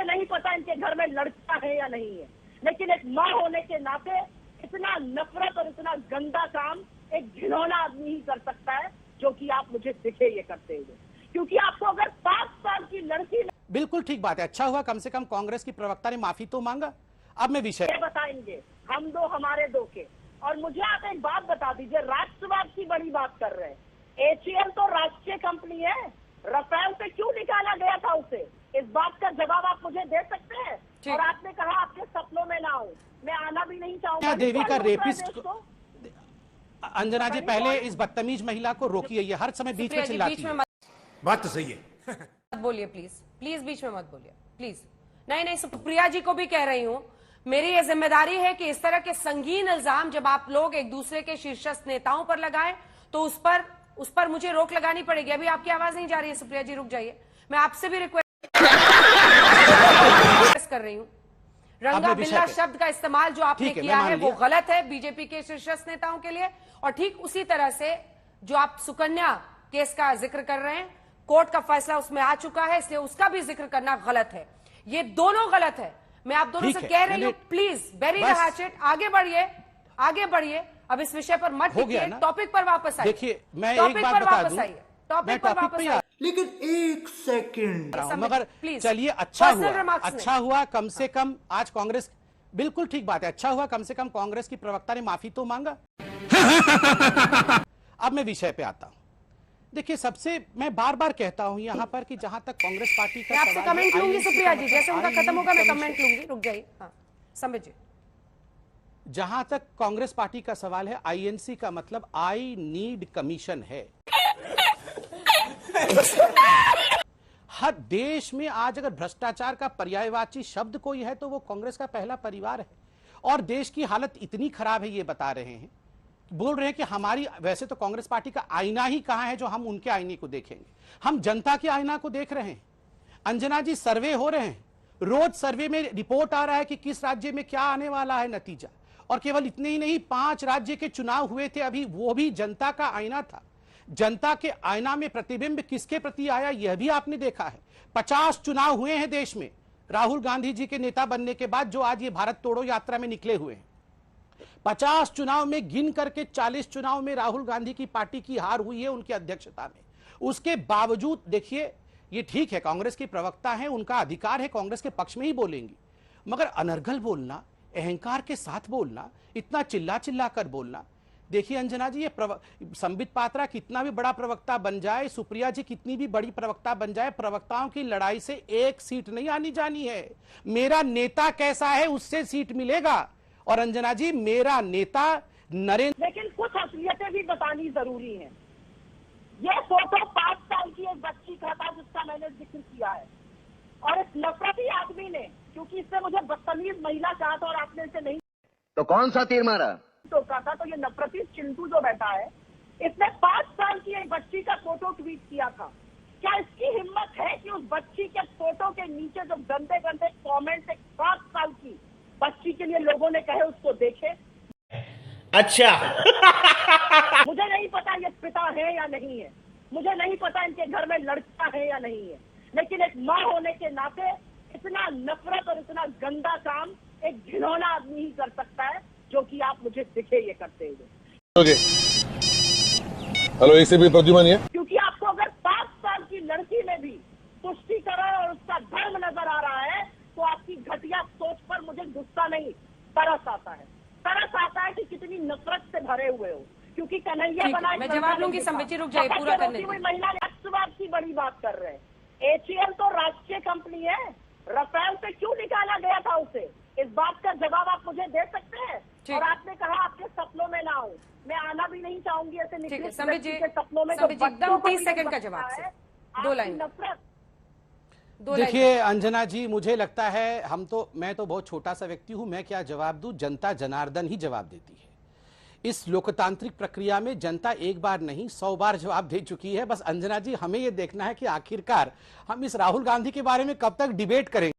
मुझे नहीं पता इनके घर में लड़का है या नहीं है, लेकिन एक माँ होने के नाते इतना नफरत और इतना गंदा काम एक घिनौना आदमी ही कर सकता है, जो कि आप मुझे दिखे ये करते हुए। क्योंकि आपको अगर 5 साल की लड़की, बिल्कुल ठीक बात है, अच्छा हुआ कम से कम कांग्रेस की प्रवक्ता ने माफी तो मांगा। अब मैं विषय बताएंगे हम दो हमारे दो के। और मुझे आप एक बात बता दीजिए, राष्ट्रवाद की बड़ी बात कर रहे हैं। एचएएल तो राष्ट्रीय कंपनी है, राफेल पे क्यों निकाला गया था उसे? इस बात का जवाब आप मुझे दे सकते हैं? और आपने कहा आपके सपनों में ना आऊं, मैं आना भी नहीं चाहूंगा। देवी का रेपिस्ट अंजना जी, पहले इस बदतमीज महिला को रोकिए, ये हर समय बीच में चिल्लाती है। बात तो सही है। बोलिए प्लीज, प्लीज बीच में मत बोलिए प्लीज। नहीं, सुप्रिया जी को भी कह रही हूं, मेरी यह जिम्मेदारी है कि इस तरह के संगीन इल्जाम जब आप लोग एक दूसरे के शीर्षस्थ नेताओं पर लगाएं तो उस पर मुझे रोक लगानी पड़ेगी। अभी आपकी आवाज नहीं जा रही है सुप्रिया जी, रुक जाइए। मैं आपसे भी रिक्वेस्ट कर रही हूं, रंगा बिल्ला शब्द का इस्तेमाल जो आपने किया है वो गलत है बीजेपी के शीर्षस्थ नेताओं के लिए। और ठीक उसी तरह से जो आप सुकन्या केस का जिक्र कर रहे हैं, कोर्ट का फैसला उसमें आ चुका है, इसलिए उसका भी जिक्र करना गलत है। ये दोनों गलत है। मैं आप दोनों से कह रही हूं, प्लीज बेरी द हैचेट, आगे बढ़िए, आगे बढ़िए। अब इस विषय पर मत टिकिए, टॉपिक पर वापस आइए। देखिए, मैं एक बात बता दूं, टॉपिक पर वापस आइए। लेकिन एक सेकंड, मगर चलिए, अच्छा हुआ कम से कम आज कांग्रेस, बिल्कुल ठीक बात है, अच्छा हुआ कम से कम कांग्रेस की प्रवक्ता ने माफी तो मांगा। अब मैं विषय पे आता हूं। देखिए, सबसे मैं बार बार कहता हूं यहां पर कि जहां तक कांग्रेस पार्टी का आपसे कमेंट लूंगी सुप्रिया जी, जैसे उनका खत्म होगा मैं कमेंट लूंगी, रुक जाइए। हाँ, समझिए। जहां तक कांग्रेस पार्टी का सवाल है, आईएनसी का मतलब आई नीड कमीशन है। हर देश में आज अगर भ्रष्टाचार का पर्यायवाची शब्द कोई है तो वो कांग्रेस का पहला परिवार है। और देश की हालत इतनी खराब है, ये बता रहे हैं, बोल रहे हैं कि हमारी, वैसे तो कांग्रेस पार्टी का आईना ही कहां है जो हम उनके आईने को देखेंगे। हम जनता के आईना को देख रहे हैं। अंजना जी, सर्वे हो रहे हैं, रोज सर्वे में रिपोर्ट आ रहा है कि किस राज्य में क्या आने वाला है नतीजा। और केवल इतने ही नहीं, 5 राज्य के चुनाव हुए थे अभी, वो भी जनता का आईना था। जनता के आईना में प्रतिबिंब किसके प्रति आया यह भी आपने देखा है। 50 चुनाव हुए हैं देश में राहुल गांधी जी के नेता बनने के बाद, जो आज ये भारत तोड़ो यात्रा में निकले हुए हैं। 50 चुनाव में गिन करके 40 चुनाव में राहुल गांधी की पार्टी की हार हुई है उनकी अध्यक्षता में। उसके बावजूद देखिए, ये ठीक है, कांग्रेस की प्रवक्ता है, उनका अधिकार है, कांग्रेस के पक्ष में ही बोलेंगी, मगर अनर्गल बोलना, अहंकार के साथ बोलना, इतना चिल्ला चिल्ला कर बोलना। देखिए अंजना जी, ये संबित पात्रा कितना भी बड़ा प्रवक्ता बन जाए, सुप्रिया जी कितनी भी बड़ी प्रवक्ता बन जाए, प्रवक्ताओं की लड़ाई से एक सीट नहीं आनी जानी है। मेरा नेता कैसा है उससे सीट मिलेगा। और अंजना जी, मेरा नेता नरेंद्र, लेकिन कुछ असलियतें भी बतानी जरूरी है। यह फोटो 5 साल की एक बच्ची का था जिसका मैंने जिक्र किया है। और इस नफरती आदमी ने, क्योंकि इससे मुझे बदतमीज महिला कहा था और आपने इसे नहीं तो कौन सा तीर मारा टोका था, तो ये नफरती चिंटू जो बैठा है, इसने 5 साल की एक बच्ची का फोटो ट्वीट किया था। क्या इसकी हिम्मत है कि उस बच्ची के फोटो के नीचे जो गंदे गंदे कमेंट एक 5 साल की बच्ची के लिए लोगों ने कहे उसको देखे? अच्छा। मुझे नहीं पता ये पिता है या नहीं है, मुझे नहीं पता इनके घर में लड़का है या नहीं है, लेकिन एक माँ होने के नाते इतना नफरत और इतना गंदा काम एक घिनौना आदमी ही कर सकता है, जो कि आप मुझे दिखे ये करते हुए। हेलो, एक से भी प्रद्युमन है। क्योंकि आपको अगर 5 साल की लड़की में भी तुष्टीकरण और उसका धर्म नजर आ रहा है, तो आपकी घटिया सोच पर मुझे गुस्सा नहीं, तरस आता है। तरस आता है कि कितनी नफरत से भरे हुए हो। क्योंकि कन्हैया बनाए, मैं जवाब लूंगी, संबित रुक जाइए, पूरा करने दीजिए। महिला राष्ट्रवाद की बड़ी बात कर रहे हैं। एचएएल तो राष्ट्रीय कंपनी है, राफेल पे क्यों निकाला गया था उसे? इस बात का जवाब आप मुझे दे सकते हैं? और आपने कहा आपके सपनों में ना आऊं, मैं आना भी नहीं चाहूंगी ऐसे निकले सपनों में। एकदम 30 सेकंड का जवाब से 2 लाइन नफरत। देखिए अंजना जी, मुझे लगता है मैं तो बहुत छोटा सा व्यक्ति हूं, मैं क्या जवाब दूं, जनता जनार्दन ही जवाब देती है। इस लोकतांत्रिक प्रक्रिया में जनता एक बार नहीं 100 बार जवाब दे चुकी है। बस अंजना जी, हमें यह देखना है कि आखिरकार हम इस राहुल गांधी के बारे में कब तक डिबेट करेंगे।